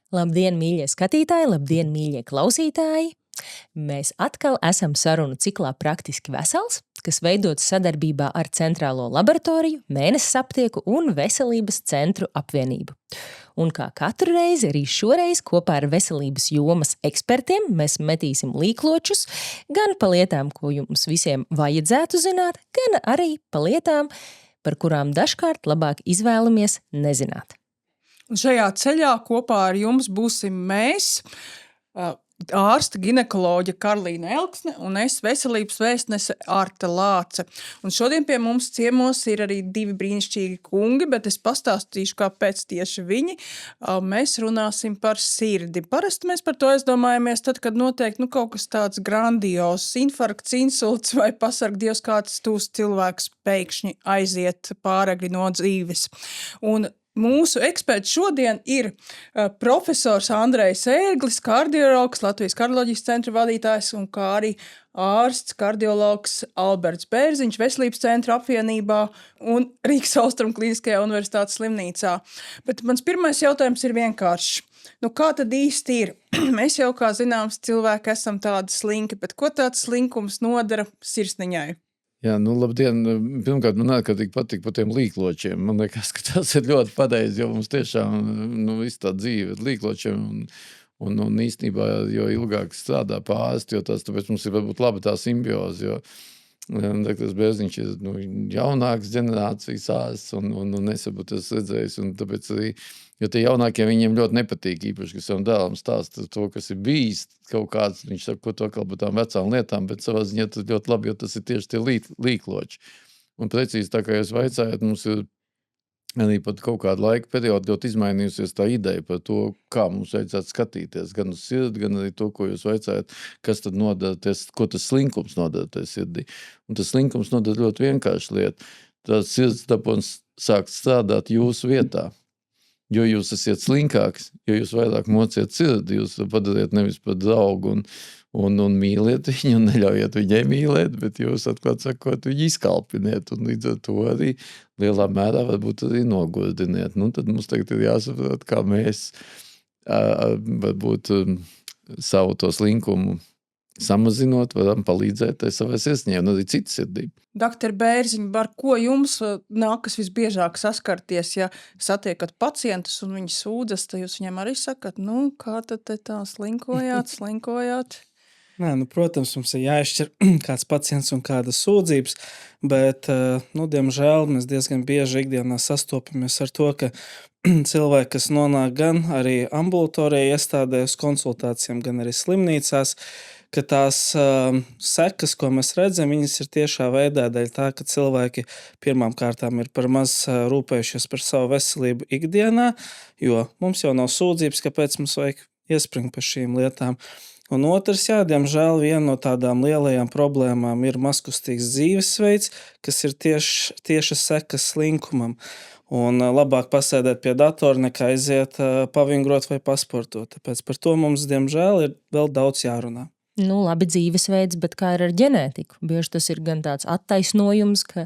Labdien, mīļie skatītāji, labdien, mīļie klausītāji! Mēs atkal esam sarunu ciklā Praktiski vesels, kas veidots sadarbībā ar Centrālo laboratoriju, Mēneses aptieku un Veselības centru apvienību. Un kā katru reizi, arī šoreiz kopā ar veselības jomas ekspertiem mēs metīsim līkločus gan pa lietām, ko jums visiem vajadzētu zināt, gan arī pa lietām, par kurām dažkārt labāk izvēlamies nezināt. Šajā ceļā kopā ar jums būsim mēs, ārste ginekoloģe Karlīna Elksne un es veselības vēstnese Arte Lāce. Un šodien pie mums ciemos ir arī divi brīnišķīgi kungi, bet es pastāstīšu, kāpēc tieši viņi. Mēs runāsim par sirdi. Parasti mēs par to aizdomājamies tad, kad notiek kaut kas tāds grandios, infarkts, insults vai pasarg Dievs kāds tūs cilvēks pēkšņi aiziet pāragri no dzīves. Un mūsu eksperts šodien ir profesors Andrejs Ērglis, kardiologs, Latvijas kardioloģijas centra vadītājs un kā arī ārsts, kardiologs Alberts Bērziņš, Veselības centra apvienībā un Rīgas Austrumu Kliniskajā universitātes slimnīcā. Bet mans pirmais jautājums ir vienkāršs. Kā tad īsti ir? Mēs jau, kā zināms, cilvēki esam tādi slinki, bet ko tāds slinkums nodara sirsniņai? Jā, labdien. Pirmkārt, man ārkārtīgi patīk par tiem līkločiem. Man liekas, ka tas ir ļoti pareizi, jo mums tiešām visu tā dzīve ir līkločiem un īstenībā, jo ilgāk strādā pārsti, jo tāpēc mums ir varbūt laba tā simbioze, jo Dr. Bērziņš ir jaunāks ģenerācijas ārsts un es varbūt esmu redzējis, un tāpēc arī, jo tie jaunākie viņiem ļoti nepatīk, īpaši, ka savam dēlam stāsta to, kas ir bijis kaut kāds, viņš saka, ko to kalpa tām vecām lietām, bet savā ziņā tas ļoti labi, jo tas ir tieši tie līkloči. Un precīzi tā, kā jūs vaicājat, mums ir arī pat kaut kādu laika periodu ļoti izmainījusies tā ideja par to, kā mums vajadzētu skatīties, gan uz sirdi, gan arī to, ko jūs vaicājat, kas tad nodara, ko tas slinkums nodara tai sirdī. Un tas slinkums nodara ļoti vienkārši lieta. Tas sirds tapons sāk strādāt jūsu vietā. Jo jūs esat slinkāks, jo jūs vairāk mociet sirdi, jūs padariet nevis par draugu un mīliet viņu un neļaujiet viņai mīlēt, bet jūs atklāt sakot viņu izkalpiniet un līdz ar to arī lielā mērā varbūt arī nogurdiniet. Tad mums tagad ir jāsaprot, kā mēs varbūt savu to slinkumu samazinot, varam palīdzēt savai sirsniņai un arī citu sirdību. Dr. Bērziņ, ar ko jums nākas visbiežāk saskarties, ja satiekat pacientus un viņi sūdzas, tad jūs viņiem arī sakat, kā tad te tā slinkojāt? Nē, protams, mums ir jāizšķir kāds pacients un kādas sūdzības, bet, diemžēl, mēs diezgan bieži ikdienā sastopamies ar to, ka cilvēki, kas nonāk gan arī ambulatorijā iestādēs konsultācijām, gan arī slimnīcās, ka tās sekas, ko mēs redzam, viņas ir tiešā veidā dēļ tā, ka cilvēki pirmām kārtām ir par maz rūpējušies par savu veselību ikdienā, jo mums jau nav sūdzības, kāpēc mums vajag iespringt par šīm lietām. Un otrs, diemžēl, viena no tādām lielajām problēmām ir mazkustīgs dzīvesveids, kas ir tieši sekas slinkumam. Un labāk pasēdēt pie datora, nekā aiziet pavingrot vai pasportot. Tāpēc par to mums, diemžēl, ir vēl daudz jārunā. Labi dzīvesveids, bet kā ir ar ģenētiku? Bieži tas ir gan tāds attaisnojums, ka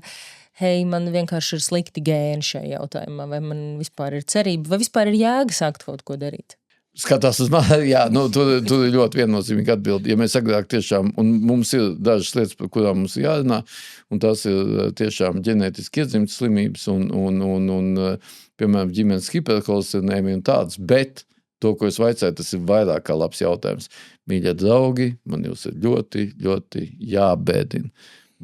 man vienkārši ir slikti gēni šajā jautājumā, vai man vispār ir cerība, vai vispār ir jēga sākt kaut ko darīt? Skatās uz mani, tur ir ļoti viennozīmīgi atbildi. Ja mēs agrāk tiešām, un mums ir dažas lietas, par kurām mums ir jārunā, un tās ir tiešām ģenētiski iedzimtas slimības un piemēram, ģimenes hiperholesterinēmija un tādas, bet to, ko es vaicāju, tas ir vairāk kā labs jautājums. Mīļie draugi, man jūs ir ļoti, ļoti jābēdina.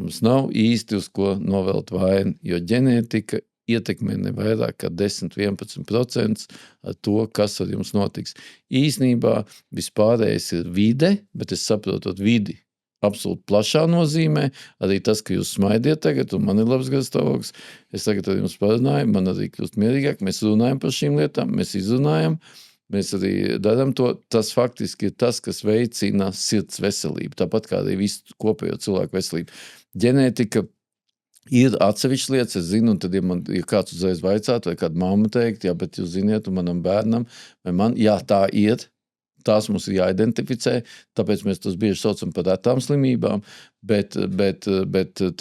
Mums nav īsti uz ko novelt vainu, jo ģenētika ietekmē ne vairāk kā 10–11% ar to, kas ar jums notiks. Īsnībā vispārējais ir vide, bet es saprotot vidi absolūti plašā nozīmē. Arī tas, ka jūs smaidiet tagad, un man ir labs garstāvoklis, es tagad ar jums parunāju, man arī kļūst mierīgāk, mēs runājam par šīm lietām, mēs izrunājam, mēs arī darām to. Tas faktiski ir tas, kas veicina sirds veselību, tāpat kā arī visu kopējo cilvēku veselību. Ģenētika ir atsevišķas lietas, es zinu, un tad, ja kāds uzreiz vaicātu, vai kāda mamma teikt, bet jūs ziniet, un manam bērnam, vai man, tā ir, tās mums ir jāidentificē, tāpēc mēs tos bieži saucam par retām slimībām, bet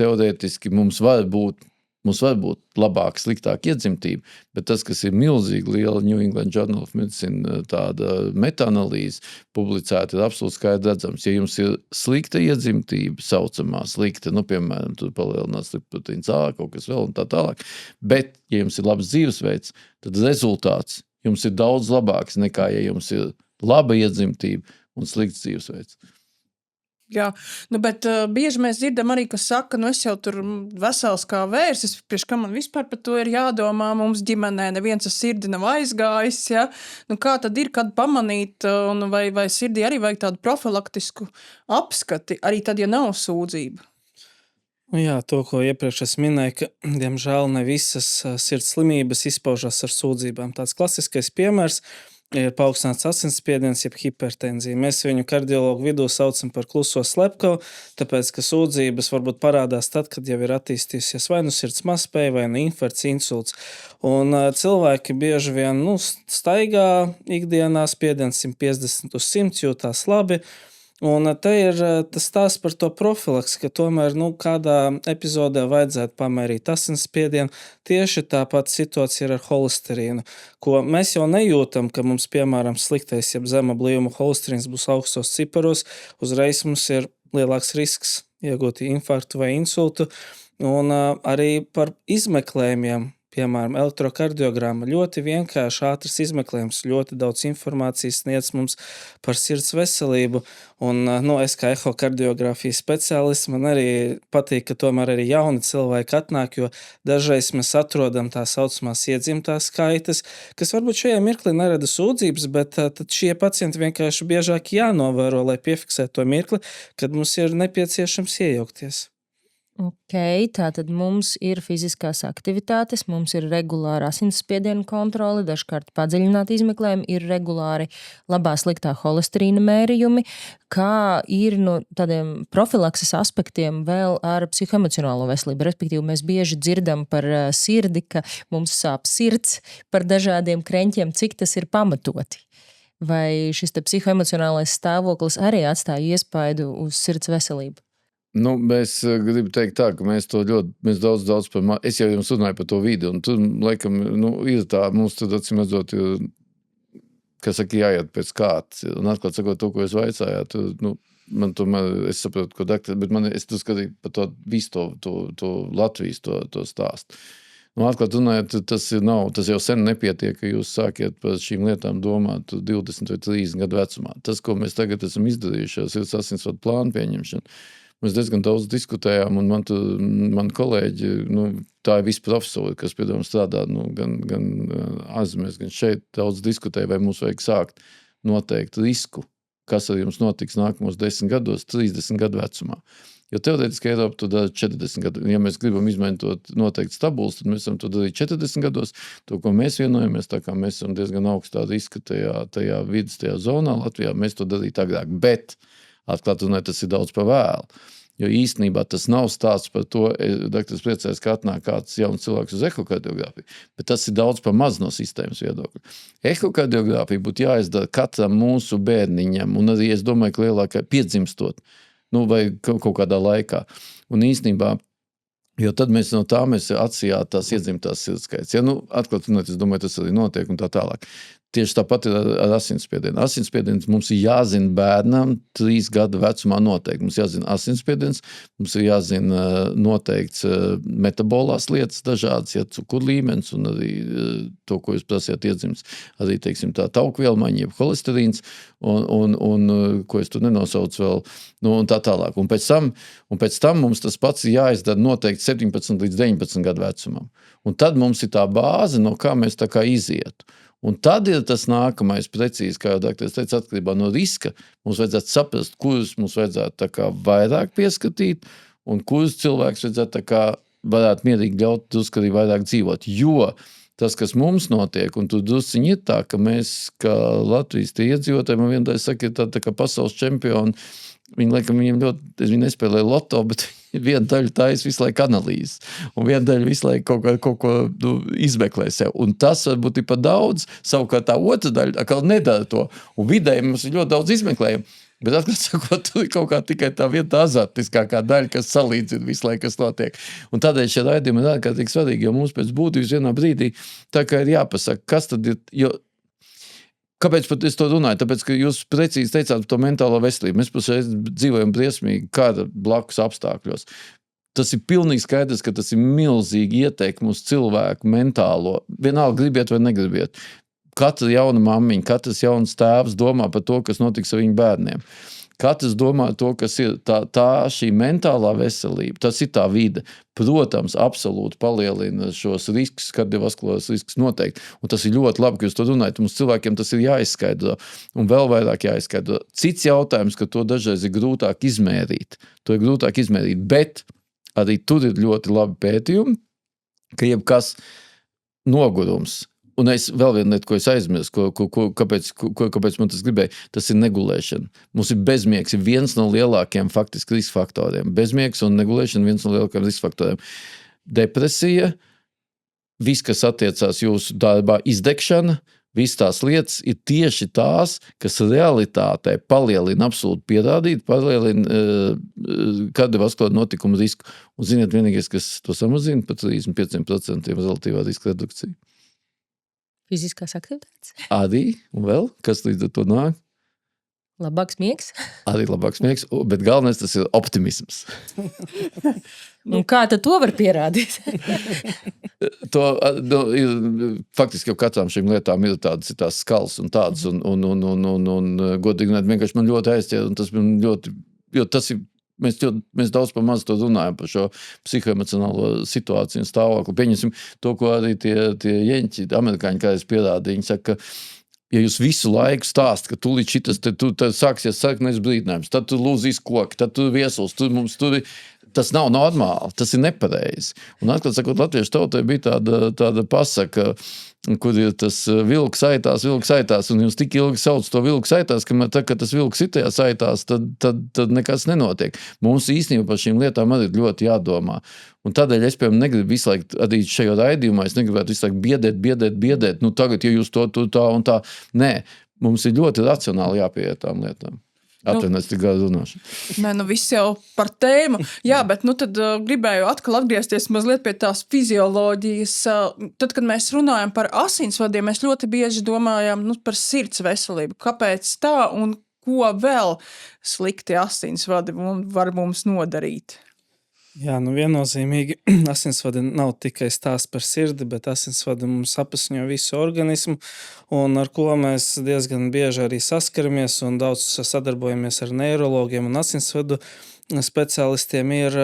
teorētiski mums var būt Mums var būt labāk, sliktāk iedzimtība, bet tas, kas ir milzīgi liela New England Journal of Medicine tāda metaanalīze publicēta, ir absolūti skaidri redzams. Ja jums ir slikta iedzimtība, saucamā slikta, piemēram, tur palielinās lipoproteīns A, kaut kas vēl un tā tālāk, bet, ja jums ir labs dzīvesveids, tad rezultāts jums ir daudz labāks nekā, ja jums ir laba iedzimtība un slikts dzīvesveids. Jā, bet bieži mēs dzirdam arī, kas saka, es jau tur vesels kā vērsis, priekš kā man vispār par to ir jādomā, mums ģimenē neviens ar sirdi nav aizgājis, ja? Kā tad ir, kad pamanīt, vai sirdī arī vajag tādu profilaktisku apskati, arī tad, ja nav sūdzība? Jā, to, ko iepriekš es minēju, ka, diemžēl, ne visas sirds slimības izpaužas ar sūdzībām. Tāds klasiskais piemērs ir paaugstināts asinsspiediens, jeb hipertenzija. Mēs viņu kardiologu vidū saucam par kluso slepkavu, tāpēc, ka sūdzības varbūt parādās tad, kad jau ir attīstījusies vai sirds mazspēja, vai infarkts, insults. Un cilvēki bieži vien staigā ikdienā, spiediens 150 uz 100, jūtās labi. Un te ir tas stāsts par to profilaks, ka tomēr kādā epizodē vajadzētu pamērīt asinsspiedienu. Tieši tāpat situācija ir ar holesterīnu, ko mēs jau nejūtam, ka mums, piemēram, sliktais, jeb zema blīvuma holesterīns būs augstos ciparos, uzreiz mums ir lielāks risks iegūt infarktu vai insultu. Un arī par izmeklējumiem. Piemēram, elektrokardiogramma ļoti vienkārši ātrs izmeklējums, ļoti daudz informācijas sniedz mums par sirds veselību. Un, es kā ehokardiogrāfijas speciālists, man arī patīk, ka tomēr arī jauni cilvēki atnāk, jo dažreiz mēs atrodam tā saucamās iedzimtās kaitas, kas varbūt šajā mirklī nerada sūdzības, bet tad šie pacienti vienkārši biežāk jānovēro, lai piefiksētu to mirkli, kad mums ir nepieciešams iejaukties. Ok, tātad mums ir fiziskās aktivitātes, mums ir regulāra asinsspiediena kontrole, dažkārt padziļināti izmeklējumi, ir regulāri labā sliktā holesterīna mērījumi, kā ir no tādiem profilakses aspektiem vēl ar psihoemocionālo veselību. Respektīvi, mēs bieži dzirdam par sirdi, ka mums sāp sirds, par dažādiem kreņķiem, cik tas ir pamatoti. Vai šis psihoemocionālais stāvoklis arī atstāja iespaidu uz sirds veselību? Es gribu teikt tā, ka mēs daudz par es jau jums runāju par to vidi, un tur, laikam, ir tā, mums tur acīm redzot, jāiet pēc kārtas, un atklāt sakot to, ko jūs vaicājāt, man tomēr, es saprotu, ko daktar, bet es tur skatīju par to visu to Latvijas to stāstu. Atklāt runājot, tas jau sen nepietiek, ka jūs sākiet par šīm lietām domāt 20 vai 30 gadu vecumā. Tas, ko mēs tagad esam izdarījuši, ir asinsvadu plānu pieņemšana. Mēs diezgan daudz diskutējām, un man kolēģi, tā ir visi profesori, kas pie mums strādā, gan ārzemēs, gan šeit daudz diskutēja, vai mums vajag sākt noteikt risku, kas ar jums notiks nākamos 10 gados, 30 gadu vecumā. Jo teorētiski Eiropa to dara 40 gadu. Ja mēs gribam izmantot noteikti stabuls, tad mēs esam to darīt 40 gados. To, ko mēs vienojamies, tā kā mēs esam diezgan augstā riska tajā vidas, tajā zonā Latvijā, mēs to darīt agrāk. Bet atklāt runāt, tas ir daudz par vēlu. Jo īstenībā tas nav stāsts par to, doktors priecājas, ka atnāk kāds jauns cilvēks uz ehokardiogrāfiju, bet tas ir daudz par maz no sistēmas viedokļa. Ehokardiogrāfija būtu jāizdara katram mūsu bērniņam, un arī es domāju, ka lielākai piedzimstot, vai kaut kādā laikā. Un īstenībā, jo tad mēs no tā atsijāt tās iedzimtās sirdskaits. Ja, atklāt runāt, es domāju, tas arī notiek un tā tālāk. Tieši tāpat ir ar asinsspiedienu. Asinsspiediens mums ir jāzina bērnam 3 gadu vecumā noteikti. Mums jāzina asinsspiediens, mums ir jāzina noteikts metabolās lietas dažādas, cukur līmenis un arī to, ko jūs prasījāt iedzimts, arī, teiksim, tā taukvielu maiņa, jeb holesterīns un ko es tur nenosaucu vēl, un tā tālāk. Un pēc tam mums tas pats ir jāizdara noteikti 17 līdz 19 gadu vecumam. Un tad mums ir tā bāze, no kā mēs tā kā izietu. Un tad ir tas nākamais precīzi, kā jau doktors teica, atkarībā no riska. Mums vajadzētu saprast, kurus mums vajadzētu tā kā vairāk pieskatīt un kurus cilvēks vajadzētu tā kā varētu mierīgi ļaut drusku arī vairāk dzīvot. Jo tas, kas mums notiek, un tur drusciņi ir tā, ka mēs, kā Latvijas tie iedzīvotāji, man vienreiz saka, ir tā kā pasaules čempioni, viņiem ļoti, viņi nespēlē loto, bet viena daļa taisa visu laiku analīzes, un viena daļa visu laiku kaut ko izmeklē sev. Un tas varbūt ir pa daudz, savukārt tā otra daļa atkal nedara to. Un vidēji mums ir ļoti daudz izmeklējumu, Bet atklāt sakot, tur ir kaut kā tikai tā vieta azartiskākā daļa, kas salīdzina visu laiku, kas notiek. Un tādēļ šie raidījumi ir ārkārtīgi svarīgi, jo mums pēc būtības vienā brīdī tā kā ir jāpasaka, kas tad ir, jo kāpēc pat es to runāju? Tāpēc, ka jūs precīzi teicāt par to mentālo veselību. Mēs pašreiz dzīvojam briesmīgi kara blakus apstākļos. Tas ir pilnīgi skaidrs, ka tas ir milzīgi ieteikumi uz cilvēku mentālo. Vienalga gribiet vai negribiet. Katra jauna mammiņa, katrs jauns tēvs domā par to, kas notiks ar viņu bērniem. Katrs domā to, kas ir tā šī mentālā veselība, tas ir tā vide. Protams, absolūti palielina šos riskus, kardiovaskulāros riskus noteikti. Un tas ir ļoti labi, ka jūs to runājat. Mums cilvēkiem tas ir jāizskaidro un vēl vairāk jāizskaidro. Cits jautājums, ka to dažreiz ir grūtāk izmērīt. Bet arī tur ir ļoti labi pētījumi, ka jebkas nogurums. Un es vēl vienu lietu, ko es aizmirsu, kāpēc man tas gribēja, tas ir negulēšana. Mums ir bezmiegs, ir viens no lielākiem faktiski riska faktoriem. Bezmiegs un negulēšana viens no lielākiem riska faktoriem. Depresija, viss, kas attiecās jūsu darbā, izdegšana, visas tās lietas ir tieši tās, kas realitātē palielina absolūti pierādīt, palielina kardiovaskulāro notikumu risku. Un ziniet, vienīgais, kas to samazina, par 35% relatīvā riska redukcija. Fiziskās aktivitātes? Arī, un vēl, kas līdz ar to nāk? Labāks miegs? Arī labāks miegs, bet galvenais tas ir optimisms. Un kā tad to var pierādīt? Faktiski jau katrām šīm lietām ir tās skals un tādas, un godīgi vienkārši man ļoti aizķēra, un tas man ļoti, jo tas ir, mēs daudz par maz to runājam par šo psihoemocionālo situāciju un stāvokli. Pieņemsim to, ko arī tie jeņķi, amerikāņi kādreiz pierāda. Viņi saka, ka ja jūs visu laiku stāst, ka tūlīt šitas, tad sāksies sarkanais brīdinājums, tad tu lūzīs koki, tad tu viesuls, tas nav normāli, tas ir nepareizi. Un atklāt sakot, latviešu tautai bija tāda pasaka, kur ir tas vilks saitās, un jūs tik ilgi sauc to vilku saitās, ka kad tas vilks ir tajā saitās, tad nekas nenotiek. Mums īstenībā par šīm lietām arī ļoti jādomā. Un tādēļ es, piemēram, negribu visu laiku arī šajā raidījumā, es negribētu visu laiku biedēt. Nu tagad, ja jūs to tā un tā. Nē, mums ir ļoti racionāli jāpieiet tām lietām. Atvainojiet, tik gadu runāšu. Nē, viss jau par tēmu. Jā, bet tad gribēju atkal atgriezties mazliet pie tās fizioloģijas. Tad, kad mēs runājam par asinsvadiem, mēs ļoti bieži domājam par sirds veselību. Kāpēc tā un ko vēl slikti asinsvadi var mums nodarīt? Jā, viennozīmīgi asinsvadi nav tikai stāsts par sirdi, bet asinsvadi mums apasņo visu organismu, un ar ko mēs diezgan bieži arī saskaramies un daudz sadarbojamies ar neirologiem un asinsvadu speciālistiem ir,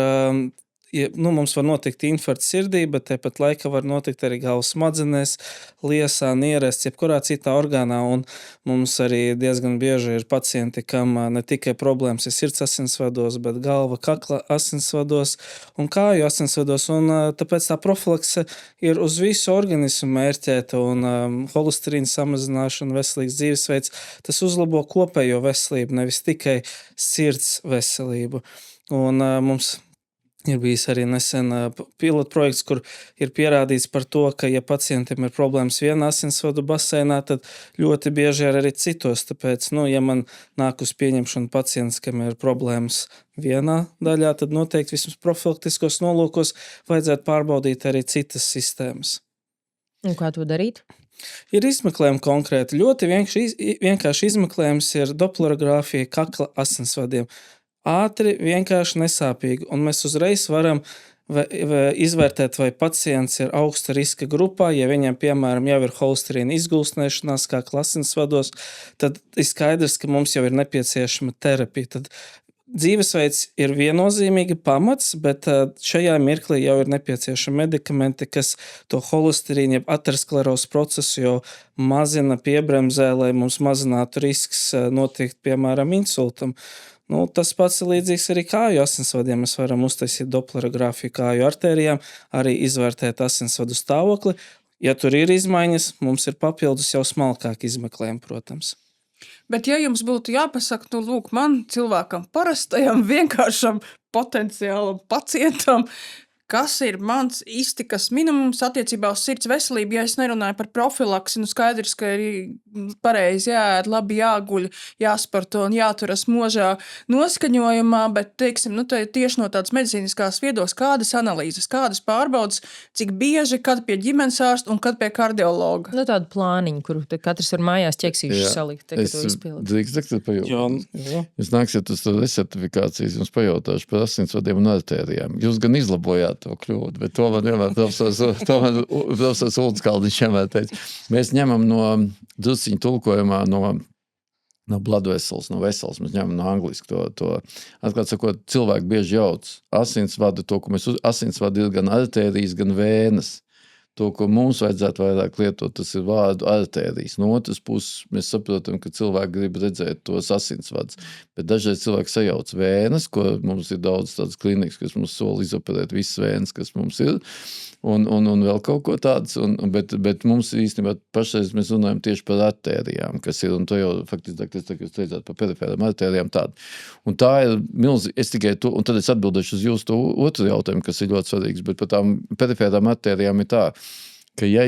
mums var notikt infarkts sirdī, bet tāpat laikā var notikt arī galvas smadzenēs, liesā, nierēs, jebkurā citā orgānā, un mums arī diezgan bieži ir pacienti, kam ne tikai problēmas ir sirds asinsvados, bet galva, kakla asinsvados un kāju asinsvados, un tāpēc tā profilakse ir uz visu organismu mērķēta, un holesterīna samazināšana, veselīgs dzīvesveids, tas uzlabo kopējo veselību, nevis tikai sirds veselību. Un mums ir bijis arī nesen pilotprojekts, kur ir pierādīts par to, ka, ja pacientiem ir problēmas vienā asinsvadu baseinā, tad ļoti bieži ir arī citos. Tāpēc, ja man nāk uz pieņemšanu pacients, kam ir problēmas vienā daļā, tad noteikti vismaz profilaktiskos nolūkos vajadzētu pārbaudīt arī citas sistēmas. Un kā to darīt? Ir izmeklējumi konkrēti. Ļoti vienkārši izmeklējums ir doplerogrāfija kakla asinsvadiem. Ātri, vienkārši nesāpīgi, un mēs uzreiz varam izvērtēt, vai pacients ir augsta riska grupā. Ja viņam, piemēram, jau ir holesterīna izgulstnēšanās kā asinsvados, tad ir skaidrs, ka mums jau ir nepieciešama terapija. Tad dzīvesveids ir viennozīmīgi pamats, bet šajā mirklī jau ir nepieciešami medikamenti, kas to holesterīnu, jeb aterosklerozes procesu jau mazina, piebremzē, lai mums mazinātu risks notikt, piemēram, insultam. Tas pats ir līdzīgs arī kāju asinsvadiem. Mēs varam uztaisīt doplerogrāfiju kāju artērijām, arī izvērtēt asinsvadu stāvokli. Ja tur ir izmaiņas, mums ir papildus jau smalkāk izmeklējumi, protams. Bet ja jums būtu jāpasaka, man cilvēkam parastajam, vienkāršam potenciālam pacientam, kas ir mans iztikas minimums attiecībā uz sirds veselību, ja es nerunāju par profilaksi, skaidrs, ka ir pareizi jāēd, labi jāguļ, jāsparto un jāturas možā noskaņojumā, bet, teiksim, tieši no tādas medicīniskās viedokļas, kādas analīzes, kādas pārbaudas, cik bieži, kad pie ģimenes ārsta un kad pie kardiologa. Tādu plāniņu, kuru katrs var mājās ķeksīšu salikt, kad to izpildu. Drīkst pajautāt. Jūs nāksiet uz resertifikācijas, jums pajautāšu par asinsvadiem un artērijām. Jūs gan izlabojāt to kļūdu, bet to man vienmēr profesors Ulds Kaldiņš vienmēr teica. Mēs ņemam no drusciņu tulkojumā no blood vessels, no vesels, mēs ņemam no angliski to. Atklāt sakot, cilvēki bieži jauc asinsvadu, to, ko mēs asinsvadu ir gan artērijas, gan vēnas. To, ko mums vajadzētu vairāk lietot, tas ir vārdu artērijas. No otras puses, mēs saprotam, ka cilvēki grib redzēt tos asinsvadus. Bet dažreiz cilvēki sajauc vēnes, ko mums ir daudz tādas klinikas, kas mums sola izoperēt visas vēnes, kas mums ir, un vēl kaut ko tāds. Bet mums īstenībā pašreiz mēs runājam tieši par artērijām, kas ir, un to jau faktiski, tā, jūs teicāt par perifērām artērijām tādu. Un tā ir milzīgi, es tikai to, un tad es atbildēšu uz jūsu to otru jautājumu, kas ir ļoti svarīgs, bet par tām perifērām artērijām ir tā, ka ja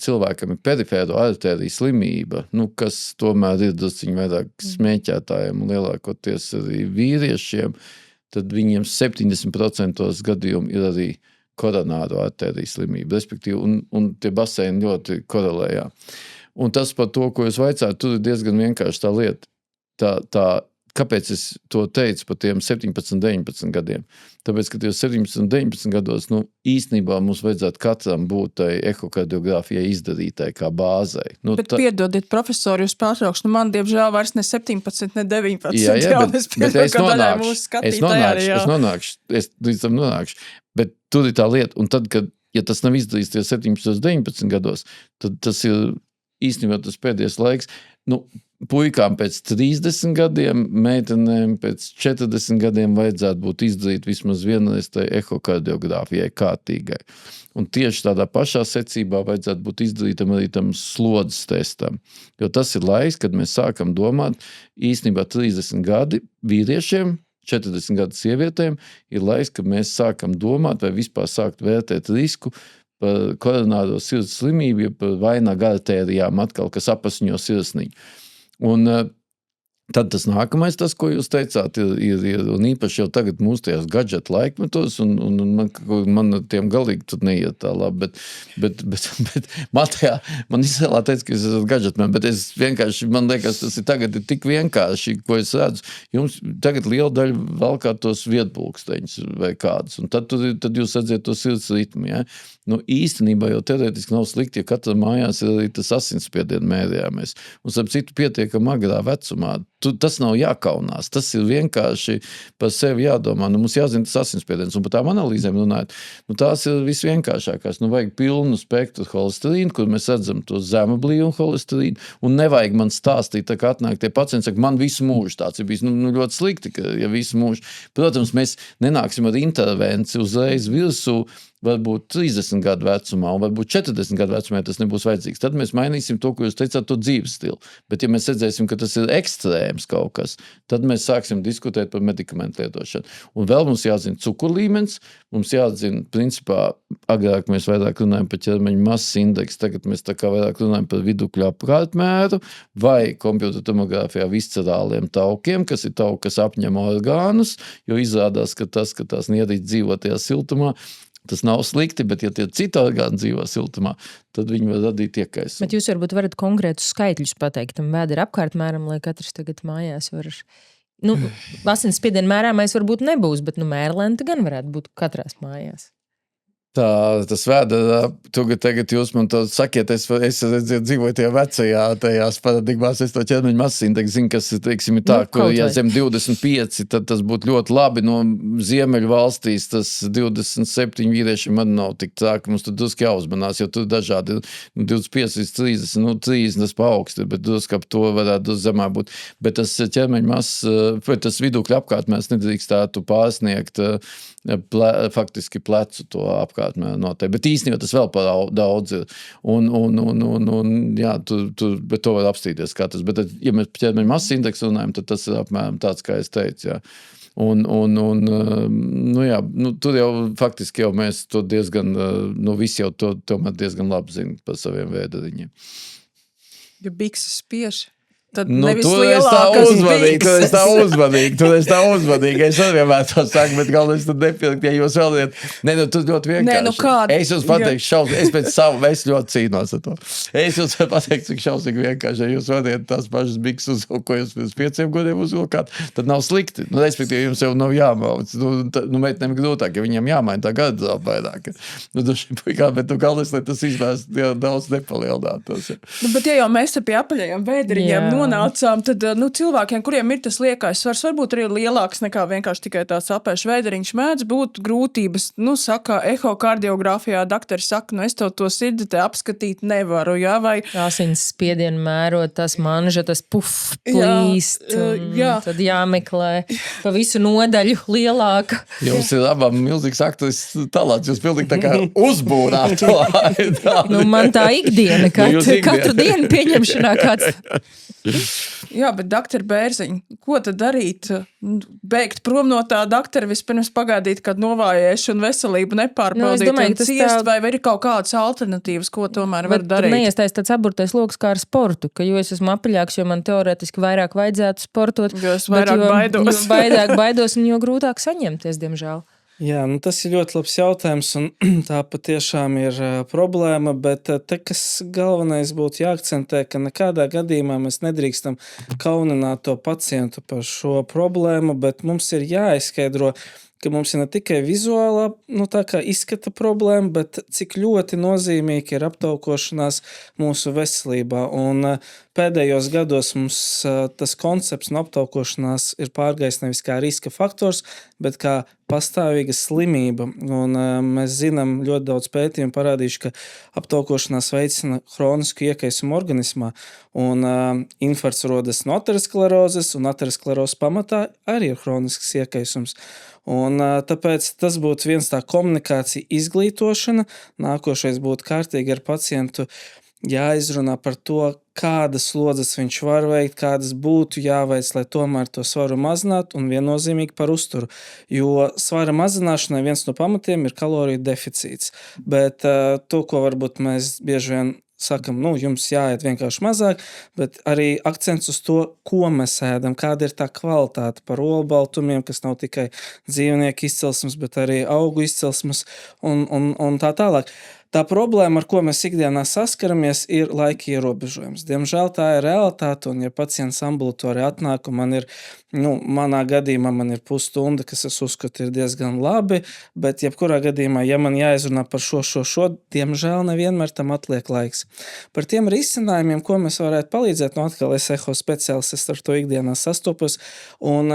cilvēkam ir perifēro artēriju slimība, kas tomēr ir drusciņi vairāk smēķētājiem un lielākoties arī vīriešiem, tad viņiem 70% gadījumu ir arī koronāro artēriju slimība, respektīvi, un tie baseini ļoti korelējā. Un tas par to, ko jūs vaicāt, tur ir diezgan vienkārši tā lieta. Kāpēc es to teicu par tiem 17, 19 gadiem? Tāpēc, ka tie 17, 19 gados, īstenībā mums vajadzētu katram būt tai ehokardiogrāfijai izdarītai kā bāzei. Bet piedodiet, profesori, jūs pārtraukšu, man diemžēl vairs ne 17, ne 19. Jā, bet es nonākšu. Bet tur ir tā lieta, un tad, ja tas nav izdarīts tie 17, 19 gados, tad tas ir īstenībā tas pēdējais laiks. Puikām pēc 30 gadiem, meitenēm pēc 40 gadiem vajadzētu būt izdarīt vismaz vienreiz tai ehokardiogrāfijai kārtīgai. Un tieši tādā pašā secībā vajadzētu būt izdarītam arī tam slodzes testam. Jo tas ir laiks, kad mēs sākam domāt, īstenībā 30 gadi vīriešiem, 40 gadu sievietēm, ir laiks, kad mēs sākam domāt vai vispār sākt vērtēt risku par koronāro sirds slimību, par vainagu artērijām atkal, kas apasņo sirsniņu. Un tad tas nākamais, tas, ko jūs teicāt, ir un īpaši jau tagad mūsu tajās gadžeta laikmetos, un man tiem galīgi tur neiet tā labi, bet man izvēlā teica, ka jūs esat gadžetmēn, bet man liekas, tas ir tagad tik vienkārši, ko es redzu. Jums tagad liela daļa valkāt tos viedpulksteņus vai kādus, un tad jūs redzēt to sirds ritmu, ja? Īstenībā jau teorētiski nav slikti, ja katra mājās ir arī tas asinsspiediena mērījāmies. Un starp citu pietiekam agrā vecumā. Tas nav jākaunās, tas ir vienkārši par sevi jādomā. Mums jāzina tas asinsspiediens, un par tām analīzēm runājot, tās ir visvienkāršākās. Vajag pilnu spektru holesterīnu, kur mēs redzam to zemu blīvumu holesterīnu, un nevajag man stāstīt, tā kā atnāk tie pacienti, saka, man visu mūžu tāds ir bijis ļoti slikti, ka ja visu mūžu. Protams, mēs nenāksim ar intervenciju uzreiz virsū, varbūt 30 gadu vecumā, un varbūt 40 gadu vecumā tas nebūs vajadzīgs. Tad mēs mainīsim to, ko jūs teicāt, to dzīves stilu. Bet ja mēs redzēsim, ka tas ir ekstrēms kaut kas, tad mēs sāksim diskutēt par medikamentu lietošanu. Un vēl mums jāzina cukurlīmenis, mums jāzina, principā, agrāk mēs vairāk runājam par ķermeņa masas indeksu, tagad mēs tā kā vairāk runājam par vidukļu apkārtmēru vai kompjutertomogrāfijā viscerāliem taukiem, kas ir tauki, kas apņem orgānus, jo izrādās, ka tās nierīt dzīvo tajā siltumā. Tas nav slikti, bet ja tie citi orgāni dzīvo siltumā, tad viņi var radīt iekaisumu. Bet jūs varbūt varat konkrētus skaitļus pateikt tam vēdera apkārtmēram, lai katrs tagad mājās var... Asinsspiediena mērāmais varbūt nebūs, bet mērlenta gan varētu būt katrās mājās. Tas vēdera, tagad jūs man to sakiet, es dzīvoju tajā tajās paradigmās, es to ķermeņa masas indeksu zinu, kas, teiksim, ir tā, kur, ja zem 25, tad tas būtu ļoti labi, no ziemeļu valstīs tas 27 vīrieši man nav tik tā, ka mums tur druski jāuzmanās, jo tur dažādi 25 līdz 30, 30 tas paaugsti, bet druski ap to varētu zemā būt, bet tas ķermeņa masas, tas vidukļa apkārtmērs nedrīkstētu pārsniegt faktiski plecu to apkārtmēru noteikti. Bet īstenībā tas vēl par daudz ir. Jā, bet to var apstīties kā tas. Bet, ja mēs par ķermeņa masas indeksu runājam, tad tas ir apmēram tāds, kā es teicu. Jā. Nu jā, tur jau faktiski jau mēs to diezgan, visi jau to tomēr diezgan labi zina par saviem vēderiņiem. Ja bikses spiež, tad Nu, nevis tu esi tā lielākas uzmanīgi, bikses. Es arī vienmēr to saku, bet galvenais tad nepilgt, ja jūs vēl viet. Tu ļoti vienkārši. Nē, nu kāda? Es jums pateikšu, es pēc savu, es ļoti cīnos ar to. Es jums pateikšu, cik šausīgi vienkārši, ja jūs vadiet tās pašas bikses, ko jūs pēc 5 gadiem uzvilkāt, tad nav slikti. Respektīvi, jums jau nav jāmauc. Meitnēm grūtāk, ja viņam jāmaina tā gada vairāk. Bet galvenais, lai tas izmēst daudz nepalielinātos. Bet ja jau mēs te pie apaļajiem vēderiņiem nonācām, tad cilvēkiem, kuriem ir tas liekais svars, varbūt arī lielāks nekā vienkārši tikai tāds apēšu vēderiņš, mēdz būt grūtības. Saka, ehokardiogrāfijā daktari saka, es tev to sirdi te apskatīt nevaru, jā, vai... Asins spiedienu mērot, tas manža, tas plīst, tad jāmeklē pa visu nodaļu lielāka. Jums ir abām milzīgs aktuāls talants, jūs pilnīgi tā kā uzbūrāt to. Man tā ikdiena, katru dienu pieņemšanā kāds... Jā, bet doktor Bērziņ, ko tad darīt? Beigt prom no tā doktora, vispirms pagaidīt, kad novājēšu un veselību nepārbaudīt un ciest, vai ir kaut kādas alternatīvas, ko tomēr var darīt? Neiestais tāds aburtais loks kā ar sportu, ka jo es esmu apaļāks, jo man teorētiski vairāk vajadzētu sportot. Jo es vairāk baidos. Jo vairāk baidos un jo grūtāk saņemties, diemžēl. Jā, tas ir ļoti labs jautājums, un tā patiešām ir problēma, bet te, kas galvenais būtu jāakcentē, ka nekādā gadījumā mēs nedrīkstam kaunināt to pacientu par šo problēmu, bet mums ir jāizskaidro, ka mums ir ne tikai vizuālā, tā kā izskata problēma, bet cik ļoti nozīmīgi ir aptaukošanās mūsu veselībā. Un pēdējos gados mums tas koncepts no aptaukošanās ir pārgājis nevis kā riska faktors, bet kā pastāvīga slimība. Un mēs zinām, ļoti daudz pētījumu parādījuši, ka aptaukošanās veicina hronisku iekaisumu organismā. Un infarkts rodas no aterosklerozes, un aterosklerozes pamatā arī ir hronisks iekaisums. Un tāpēc tas būtu viens tā komunikācija izglītošana. Nākošais būtu kārtīgi ar pacientu jāizrunā par to, kādas slodzes viņš var veikt, kādas būtu jāveic, lai tomēr to svaru mazinātu un viennozīmīgi par uzturu. Jo svara mazināšanai viens no pamatiem ir kaloriju deficīts. Bet to, ko varbūt mēs bieži vien sakam, jums jāiet vienkārši mazāk, bet arī akcents uz to, ko mēs ēdam, kāda ir tā kvalitāte par olbaltumiem, kas nav tikai dzīvnieku izcelsmes, bet arī augu izcelsmes un tā tālāk. Tā problēma, ar ko mēs ikdienā saskaramies, ir laika ierobežojums. Diemžēl tā ir realitāte, un ja pacients ambulatorija atnāk, un man ir, manā gadījumā man ir pusstunda, kas es uzskatu ir diezgan labi, bet jebkurā gadījumā, ja man jāizrunā par šo, diemžēl nevienmēr tam atliek laiks. Par tiem risinājumiem, ko mēs varētu palīdzēt, atkal es eho speciālists, es ar to ikdienā sastopos, un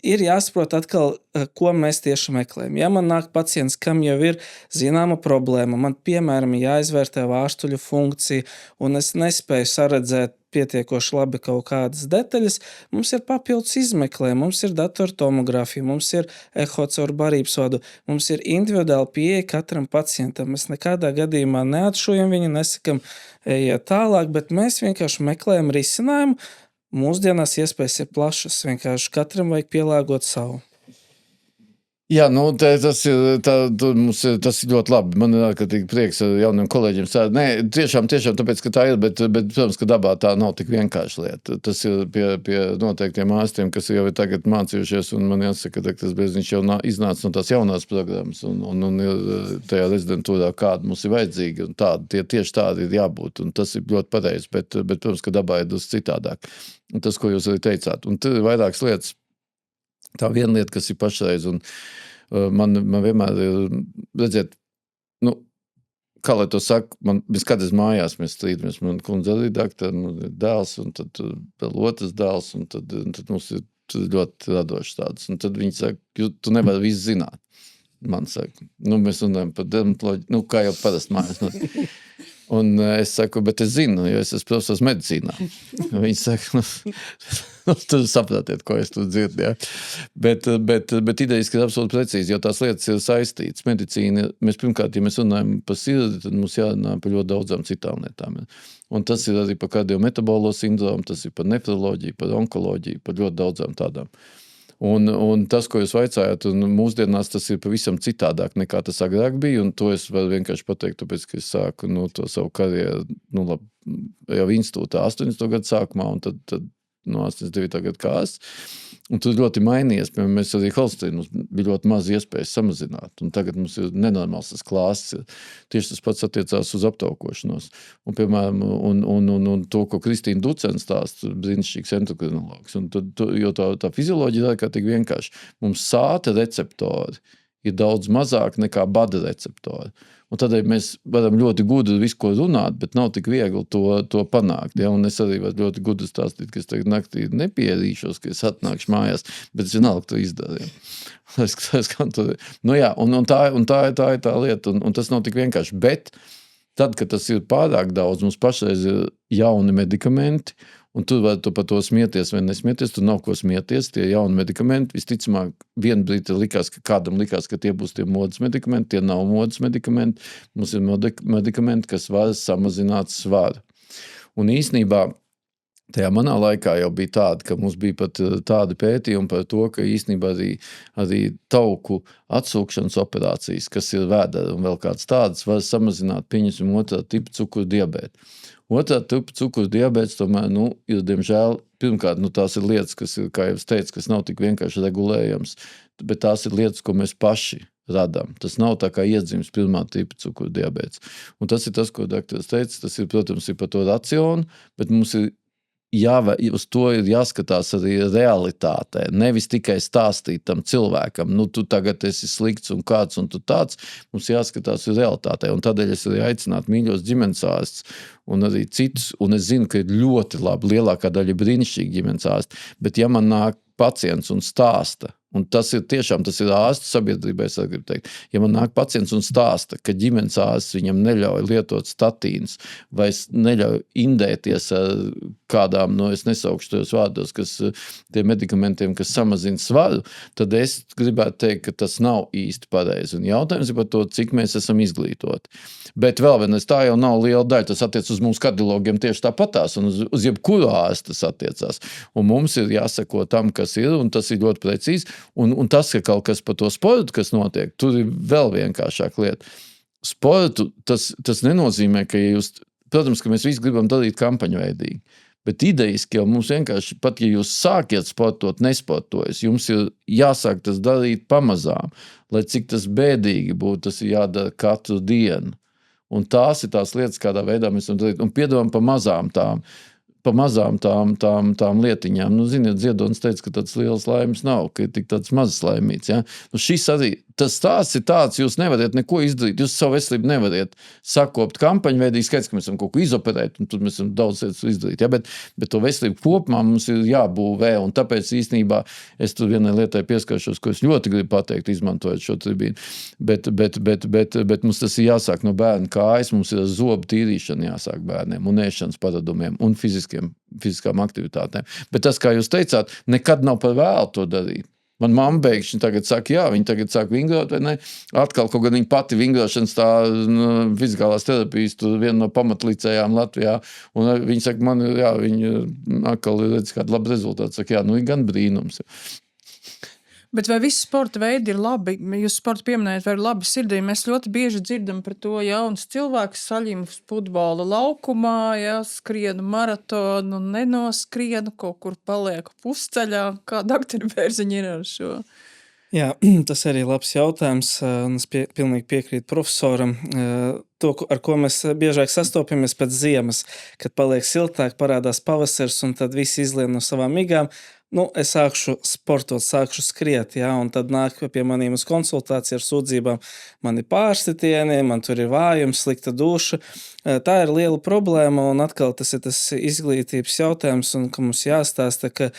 ir jāsaprot atkal, ko mēs tieši meklējam. Ja man nāk pacients, kam jau ir zināma problēma, man piemēram jāizvērtē vārstuļu funkcija, un es nespēju saredzēt pietiekoši labi kaut kādas detaļas, mums ir papildus izmeklējumi, mums ir datortomogrāfija, mums ir eho caur barības vadu, mums ir individuāli pieeja katram pacientam. Mēs nekādā gadījumā neatšujam viņu, nesakam ejiet tālāk, bet mēs vienkārši meklējam risinājumu. Mūsdienās iespējas ir plašas, vienkārši katram vajag pielāgot savu. Jā, tas ir ļoti labi. Man ir ārkārtīgi prieks ar jauniem kolēģiem. Nē, tiešām, tāpēc, ka tā ir, bet protams, ka dabā tā nav tik vienkārši lieta. Tas ir pie noteiktiem ārstiem, kas jau ir tagad mācījušies, un man jāsaka, ka tas Bērziņš jau iznāca no tās jaunās programmas, un ir tajā rezidentūrā, kāda mums ir vajadzīga, un tieši tādi ir jābūt, un tas ir ļoti pareizi, bet protams, ka dabā ir drusku citādāk. Un tas, ko jūs arī teicāt. Un tur ir vairākas lietas. Tā viena lieta, kas ir pašreiz, un man vienmēr ir, redziet, kā lai to saka, mēs kādreiz mājās mēs strīdamies, man kundze arī daktar, dēls, un tad vēl otrs dēls, un tad mums ir ļoti radošs tāds, un tad viņi saka, tu nevari visu zināt. Man saka, mēs runājam par dermatoloģiju, kā jau parasti mājās. Un es saku, bet es zinu, jo es esmu profesors medicīnā. Viņi saka, tu sapratiet, ko es tur dzirdu. Ja? Bet idejiski ir absolūti precīzi, jo tās lietas ir saistītas. Medicīna, mēs pirmkārt, ja mēs runājam par sirdi, tad mums jārunā par ļoti daudzām citām lietām. Ja? Un tas ir arī par kardiometabolo sindromu, tas ir par nefroloģiju, par onkoloģiju, par ļoti daudzām tādām. Un tas, ko jūs vaicājāt, un mūsdienās tas ir pavisam citādāk nekā tas agrāk bija, un to es varu vienkārši pateikt, tāpēc, ka es sāku to savu karjeru, jau institūtā 80. gadu sākumā, un tad no 89. gadu kāsts. Un tur ļoti mainījies. Piemēram, mēs arī Holsteinu mums bija ļoti maz iespējas samazināt. Un tagad mums ir nenormāls tas klāsts. Tieši tas pats attiecās uz aptaukošanos. Un, piemēram, un to, ko Kristīna Ducens stāsta, brīnišķīgs endokrinologs. Un jo tā fizioloģija ir kā tik vienkārši. Mums sāta receptori ir daudz mazāk nekā bada receptori. Un tādēļ mēs varam ļoti gudri visu, ko runāt, bet nav tik viegli to panākt. Ja? Un es arī varu ļoti gudri stāstīt, ka es tagad naktī nepierīšos, ka es atnākšu mājās, bet es vienalga to izdaru. Ja? Tā ir tā lieta, un tas nav tik vienkārši. Bet tad, kad tas ir pārāk daudz, mums pašreiz ir jauni medikamenti, un tur var par to smieties vai nesmieties, tur nav ko smieties, tie jauni medikamenti. Visticamāk, vienu brīdi kādam likās, ka tie būs tie modes medikamenti, tie nav modes medikamenti. Mums ir medikamenti, kas var samazināt svaru. Un īsnībā tajā manā laikā jau bija tāda, ka mums bija pat tādi pētījumi par to, ka īsnībā arī tauku atsūkšanas operācijas, kas ir vēdera un vēl kāds tāds, var samazināt, pieņemsim, otrā tipa cukuru diabētu. Otrā tipa cukuru diabēts tomēr, ir, diemžēl, pirmkārt, tās ir lietas, kas ir, kā jau es teicu, kas nav tik vienkārši regulējams, bet tās ir lietas, ko mēs paši radām. Tas nav tā kā iedzims pirmā tipa cukuru diabēts. Un tas ir tas, ko doktors teica, tas ir, protams, ir par to racionu, bet mums ir uz to ir jāskatās arī realitātē. Nevis tikai stāstīt tam cilvēkam, tu tagad esi slikts un kāds un tu tāds. Mums jāskatās uz realitātē. Un tādēļ es arī aicinātu mīļos ģimenes ārstus un arī citus. Un es zinu, ka ir ļoti labi, lielākā daļa brīnišķīgi ģimenes ārsti. Bet ja man nāk pacients un stāsta, un tas ir ārstu sabiedrībai, es gribu teikt. Ja man nāk pacients un stāsta, ka ģimenes ārsts viņam neļauj lietot statīnas vai neļauj indēties ar kādām, es nesaukšu tos vārdos, tie medikamentiem, kas samazina svaru, tad es gribētu teikt, ka tas nav īsti pareizi. Un jautājums ir par to, cik mēs esam izglītoti. Bet vēl vienreiz, tā jau nav liela daļa. Tas attiec uz mūsu kardiologiem tieši tāpatās, un uz jebkuru ārstu tas attiecās. Un mums ir jāseko tam, kas ir, un tas ir ļoti precīzi. Un tas, ka kaut kas par to sportu, kas notiek, tur ir vēl vienkāršāk lieta. Sportu tas nenozīmē, ka jūs, protams, ka mēs visi gribam darīt kampaņveidīgi, bet idejiski jau mums vienkārši, pat ja jūs sākiet sportot, nesportojas, jums ir jāsāk tas darīt pamazām, lai cik tas bēdīgi būtu, tas ir jādara katru dienu. Un tās ir tās lietas, kādā veidā mēs varam darīt. Un piedomām pa mazām tām lietiņām. Ziniet, Ziedonis teica, ka tāds liels laimes nav, ka ir tik tāds mazs laimīts. Ja? Šis arī, tas stāsts ir tāds, jūs nevariet neko izdarīt, jūs savu veselību nevariet sakopt kampaņveidīgi, skaidrs, ka mēs varam kaut ko izoperēt, un tur mēs varam daudz lietas izdarīt. Ja? Bet to veselību kopumā mums ir jābūvē, un tāpēc īstenībā es tur vienai lietai pieskaršos, ko es ļoti gribu pateikt, izmantojot šo tribīnu. Bet mums tas ir jāsāk no bērna kājas, mums ir zobu tīrīšana jāsāk bērniem, un ēšanas paradumiem, un fiziskām aktivitātēm. Bet tas, kā jūs teicāt, nekad nav par vēlu to darīt. Man mamma beigšņi tagad saka, jā, viņa tagad sāk vingrot, vai ne? Atkal kaut gan viņa pati vingrošanas tā fizikālās terapijas, tur viena no pamatlicējām Latvijā. Un viņa saka, man, jā, viņa atkal redz kādu labu rezultātu. Saka, jā, ir gan brīnums. Bet vai visi sporta veidi ir labi? Jūs sportu pieminējat, vai ir labi sirdī? Mēs ļoti bieži dzirdam par to jaunas cilvēkus saļim futbola laukumā, ja, skrienu maratonu, nenoskrienu, kaut kur palieku pusceļā. Kā doktori Bērziņi ir ar šo? Jā, tas arī labs jautājums, un es pilnīgi piekrītu profesoram. To, ar ko mēs biežāk sastopamies pēc ziemas, kad paliek siltāk, parādās pavasars, un tad visi izlien no savām migām. Es sākšu sportot, sākšu skriet, jā, un tad nāk pie maniem uz konsultāciju ar sūdzībām. Man ir pārstitieni, man tur ir vājums, slikta duša. Tā ir liela problēma, un atkal tas ir tas izglītības jautājums, un ka mums jāstāsta, ka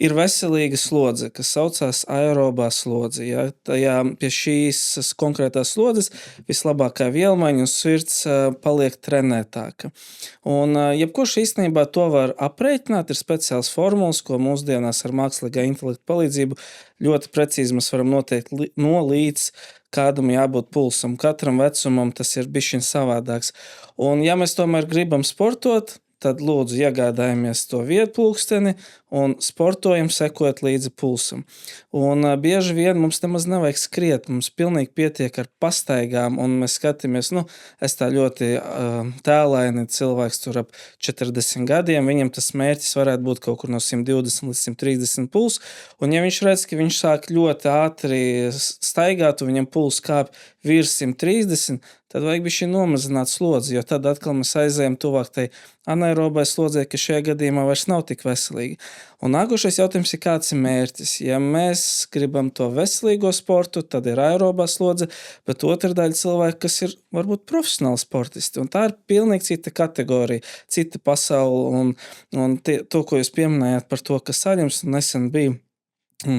ir veselīga slodze, kas saucās aerobā slodze. Ja? Tajā pie šīs konkrētās slodzes vislabākā vielmaiņa un sirds paliek trenētāka. Un jebkurš īstenībā to var aprēķināt, ir speciāls formulas, ko mūsdienās ar mākslīgā intelekta palīdzību ļoti precīzi mēs varam noteikt no līdz kādam jābūt pulsam. Katram vecumam tas ir bišķiņ savādāks. Un ja mēs tomēr gribam sportot, tad lūdzu iegādājamies to vietpulksteni un sportojam, sekojot līdzi pulsam. Un bieži vien mums nemaz nevajag skriet, mums pilnīgi pietiek ar pastaigām, un mēs skatāmies, es tā ļoti tēlaini cilvēks tur ap 40 gadiem, viņam tas mērķis varētu būt kaut kur no 120 līdz 130 puls, un ja viņš redz, ka viņš sāk ļoti ātri staigāt, un viņam puls kāp virs 130, tad vajag bišķi nomazināt slodzi, jo tad atkal mēs aizējam tuvāk tai anaerobai slodzei, ka šajā gadījumā vairs nav tik veselīgi. Un nākošais jautājums ir, kāds ir mērķis. Ja mēs gribam to veselīgo sportu, tad ir aerobā slodze, bet otra daļa cilvēku, kas ir varbūt profesionāli sportisti, un tā ir pilnīgi cita kategorija, cita pasaule, un to, ko jūs pieminējāt par to, ka saļums nesen bija,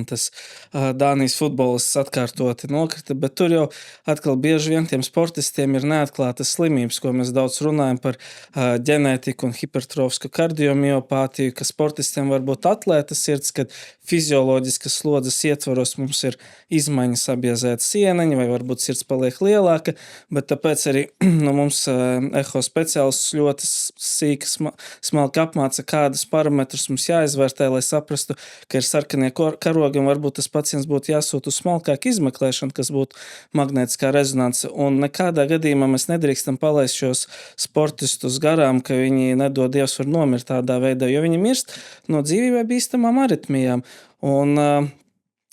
tas Dānijas futbolists atkārtoti nokrita, bet tur jau atkal bieži vien tiem sportistiem ir neatklātas slimības, ko mēs daudz runājam par ģenētiku un hipertrofisku kardiomiopātiju, ka sportistiem var būt atlēta sirds, kad fizioloģiskas slodzes ietvaros mums ir izmaiņas sabiezēt sieneņi, vai varbūt sirds paliek lielāka, bet tāpēc arī mums eho speciālists ļoti sīki smalki apmāca, kādus parametrus mums jāizvērtē, lai saprastu, ka ir sarkanie karogi, un varbūt tas pacients būtu jāsūt uz smalkāku izmeklēšanu, kas būtu magnētiskā rezonance, un nekādā gadījumā mēs nedrīkstam palaist šos sportistus garām, ka viņi nedod Dievs var nomirt tādā veidā, jo viņi mirst no dzīvībai bīstamām aritmijām. Un,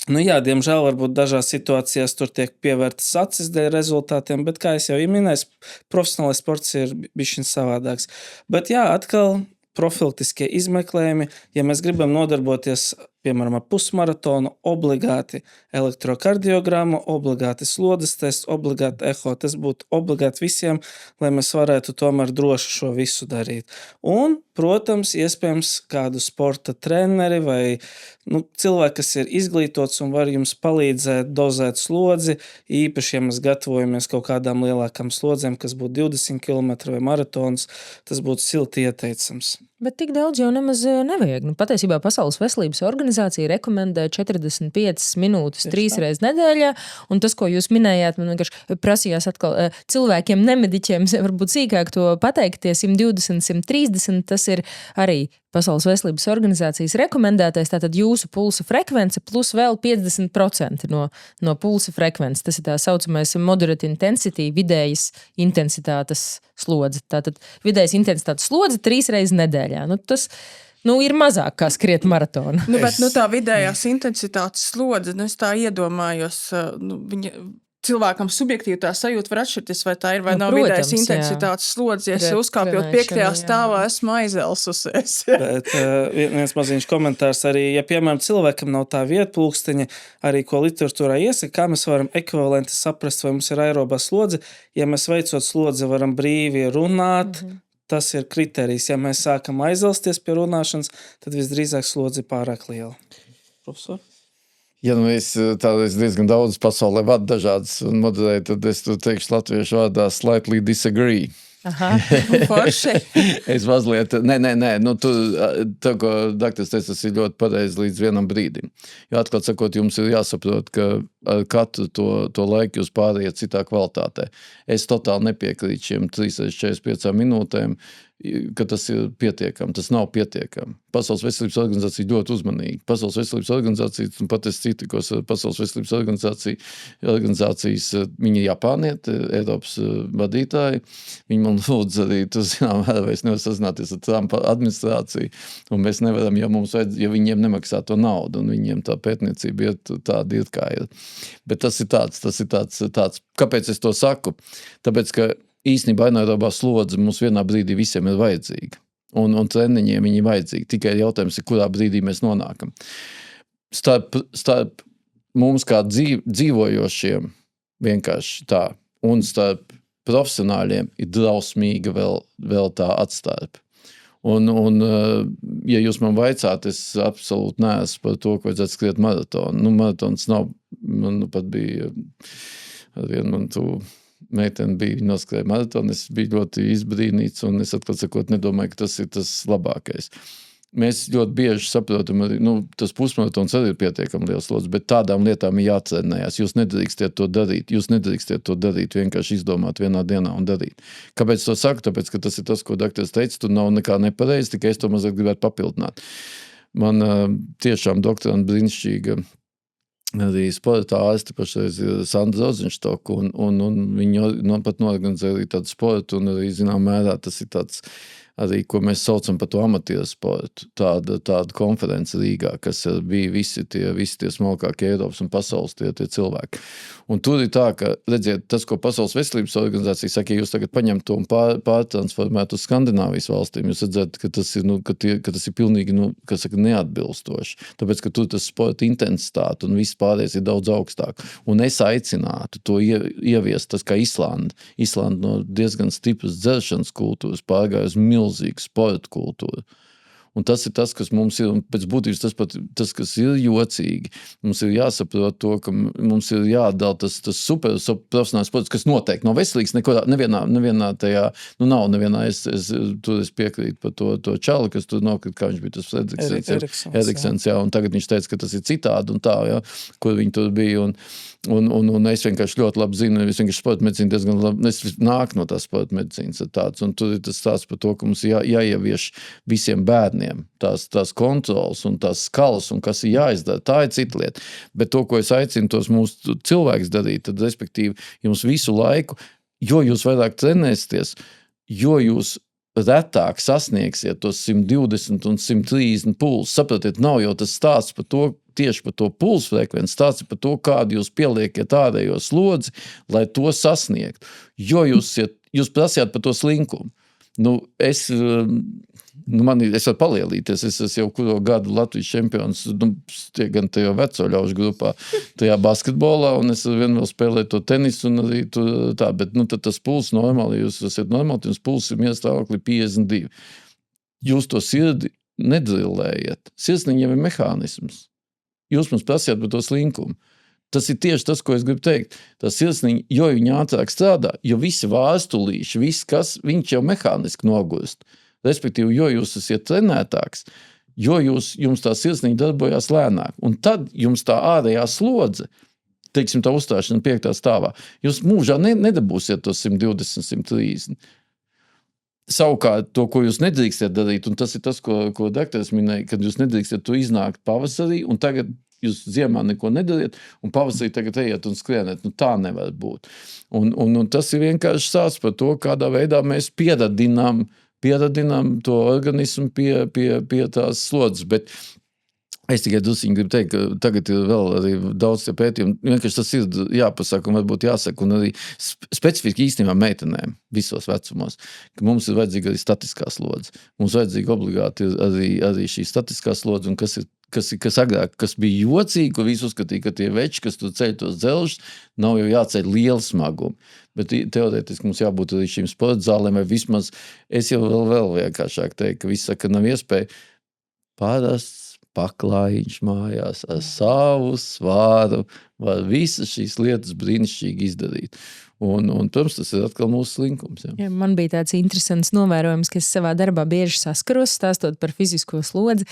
diemžēl varbūt dažās situācijās tur tiek pievērtas acis dēļ rezultātiem, bet, kā es jau minēju, profesionālais sports ir bišķiņ savādāks. Bet atkal profilaktiskie izmeklējumi, ja mēs gribam nodarboties, piemēram, ar pusmaratonu, obligāti elektrokardiogrammu, obligāti slodzes tests, obligāti eho. Tas būtu obligāti visiem, lai mēs varētu tomēr droši šo visu darīt. Un, protams, iespējams kādu sporta treneri vai cilvēki, kas ir izglītots un var jums palīdzēt dozēt slodzi, īpaši, ja mēs gatavojamies kaut kādām lielākām slodzēm, kas būtu 20 km vai maratons, tas būtu silti ieteicams. Bet tik daudz jau nemaz nevajag. Patiesībā Pasaules veselības organizācija rekomendē 45 minūtes 3 reizes nedēļā, un tas, ko jūs minējāt, man vienkārši prasījās atkal cilvēkiem, nemediķiem, varbūt sīkāk to pateikt, tie 120, 130, tas ir arī Pasaules veselības organizācijas rekomendētais, tātad jūsu pulsa frekvence plus vēl 50% no pulsa frekvences. Tas ir tā saucamais moderate intensity, vidējas intensitātes slodze. Tātad vidējas intensitātes slodze 3 reizes nedēļā. Tas ir mazāk kā skriet maratonu. Bet tā vidējās intensitātes slodze, es tā iedomājos, cilvēkam subjektīvi tā sajūta var atšķirties, vai tā ir vai nav vidējas intensitātes slodze. Ja uzkāpjot 5. stāvā, esmu aizelsusies. Bet viens maziņš komentārs arī, ja piemēram cilvēkam nav tā vietpulksteņa, arī ko literatūrā iesaka, kā mēs varam ekvivalenti saprast, vai mums ir aerobā slodze, ja mēs veicot slodzi varam brīvi runāt, tas ir kriterijs. Ja mēs sākam aizelsties pie runāšanas, tad visdrīzāk slodzi pārāk liela. Profesor? Ja es diezgan daudz pasaulē vadu dažādas un moderēju, tad es teikšu latviešu vārdā slightly disagree. Aha, forši. Es mazliet, nē, tā, ko doktors teica, tas ir ļoti pareizi līdz vienam brīdim. Jo atklāt sakot, jums ir jāsaprot, ka ar katru to laiku jūs pārējat citā kvalitātē. Es totāli nepiekrītu šiem 3-45 minūtēm, ka tas ir pietiekami. Tas nav pietiekami. Pasaules veselības organizācija ļoti uzmanīga. Pasaules veselības organizācija, un pat es citikos ar Pasaules veselības organizācijas, viņi ir Japāniet, Eiropas vadītāji. Viņi man lūdz arī, es nevaru sazināties ar Trumpa administrāciju, un mēs nevaram, ja viņiem nemaksā to naudu, un viņiem tā pētniecība ir tāda ir, kā ir. Bet tas ir tāds. Kāpēc es to saku? Tāpēc, ka īstenībā anaerobā slodze mums vienā brīdī visiem ir vajadzīga. Un treniņiem viņi ir vajadzīgi. Tikai jautājums ir, kurā brīdī mēs nonākam. Starp mums kā dzīvojošiem vienkārši tā, un starp profesionāļiem ir drausmīga vēl tā atstarpe. Un, ja jūs man vaicāt, es absolūti neesmu par to, ko vajadzētu skriet maratonu. Maratons nav, man pat bija ar vienu man tu meiteni bija noskrēja maratonu, es biju ļoti izbrīnīts, un es atklāt sakot nedomāju, ka tas ir tas labākais. mēs ļoti bieži saprotam, arī, tas pusmaratons arī ir pietiekami liels slods, bet tādām lietām ir jācenējās. Jūs nedrīkstiet to darīt, vienkārši izdomāt vienā dienā un darīt. Kāpēc to saku? Tāpēc, ka tas ir tas, ko doktors teica, tur nav nekā nepareizi, tikai es to mazāk gribētu papildināt. Man tiešām doktoranta brīnišķīga arī sporta ārsti pašreiz ir Sandra Oziņštoka, un viņi pat norganizēja arī tādu sportu, un arī, zinām, mērā tas ir tāds arī, ko mēs saucam par to amatieru sportu, tāda konference Rīgā, kas bija visi tie smalkākie Eiropas un pasaules tie cilvēki. Un tur ir tā, ka, redziet, tas, ko Pasaules veselības organizācija saka, ja jūs tagad paņemt to un pārtransformēt uz Skandināvijas valstīm, jūs redzat, ka tas ir, ka tas ir pilnīgi, neatbilstoši. Tāpēc, ka tur tas sporta intensitāte un viss pārējais ir daudz augstāk. Un es aicinātu to ieviest, tas kā Islanda. Islanda no diezgan stipras dzeršanas kultūras pārgāja uz milzīgu sporta kultūru. Un tas ir tas, kas mums ir, un pēc būtības tas, kas ir jocīgi. Mums ir jāsaprot to, ka mums ir jādala tas super profesionāls sports, kas noteikti nav veselīgs nevienā tajā, nav nevienā, es piekrītu par to čalu, kas tur nokrīt, kā viņš bija tas Eriksens, jā, un tagad viņš teica, ka tas ir citādi un tā, jā, kur viņi tur bija, un es vienkārši ļoti labi zinu, es vienkārši sporta medicīnu diezgan labi, es nāku no tās sporta medicīnas tāds, un tur ir tas stāsts par to, ka mums jāievieš visiem bērniem tās kontrols un tās skalas un kas ir jāizdara, tā ir cita lieta. Bet to, ko es aicinu tos mūsu cilvēkus darīt, tad respektīvi jums visu laiku, jo jūs vairāk trenēsieties, jo jūs retāk sasniegsiet tos 120 un 130 pulsus. Sapratiet, nav jau tas stāsts par to, tieši par to pulsu frekvenci, stāsts par to, kādu jūs pieliekiet ārējo slodzi, lai to sasniegt. Jo jūs prasījāt par to slinkumu. Es varu palielīties, es esmu jau kuro gadu Latvijas čempions, gan tajā veco ļaužu grupā, tajā basketbolā, un es vien vēl spēlēju to tenisu, un arī tā, bet tad tas puls normāli, jūs esat normāli, jums puls ir miestāvokli 52. Jūs to sirdi nedrillējiet. Sirsniņiem ir mehānisms. Jūs mums prasījāt par to slinkumu. Tas ir tieši tas, ko es gribu teikt. Tas sirsniņi, jo viņi ātrāk strādā, jo visi vārstulīši, viņš jau mehāniski nogurst. Respektīvi, jo jūs esat trenētāks, jo jums tā sirsniņa darbojās lēnāk. Un tad jums tā ārējā slodze, teiksim, tā uzstāšana 5. stāvā, jūs mūžā nedabūsiet to 120, 130. Savukārt, to, ko jūs nedrīkstiet darīt, un tas ir tas, ko doktors minēja, kad jūs nedrīkstiet to iznākt pavasarī, un tagad jūs ziemā neko nedariet, un pavasarī tagad ejiet un skrieniet. Tā nevar būt. Un tas ir vienkārši stāsts par to, kādā veidā mēs pieradinām to organismu pie tās slodzes. Bet es tikai drusciņi gribu teikt, ka tagad ir vēl arī daudz tie pētījumi. Vienkārši tas ir jāpasaka un varbūt jāsaka, un arī specifiski īstenībā meitenēm visos vecumos, ka mums ir vajadzīga arī statiskā slodze. Mums vajadzīga obligāti arī šī statiskā slodze, un kas agrāk, kas bija jocīgi, ko visi uzskatīja, ka tie veči, kas tur ceļ tos dzelžus, nav jau jāceļ liela smaguma. Bet teorētiski mums jābūt arī šīm sporta zālēm, vai vismaz, es jau vēl vienkāršāk teiktu, ka viss saka, nav iespēja parasts paklājiņš mājās ar savu svāru, var visas šīs lietas brīnišķīgi izdarīt. Un, protams, tas ir atkal mūsu slinkums. Jā, man bija tāds interesants novērojums, ka es savā darbā bieži saskaros, stāstot par fizisko slodzi,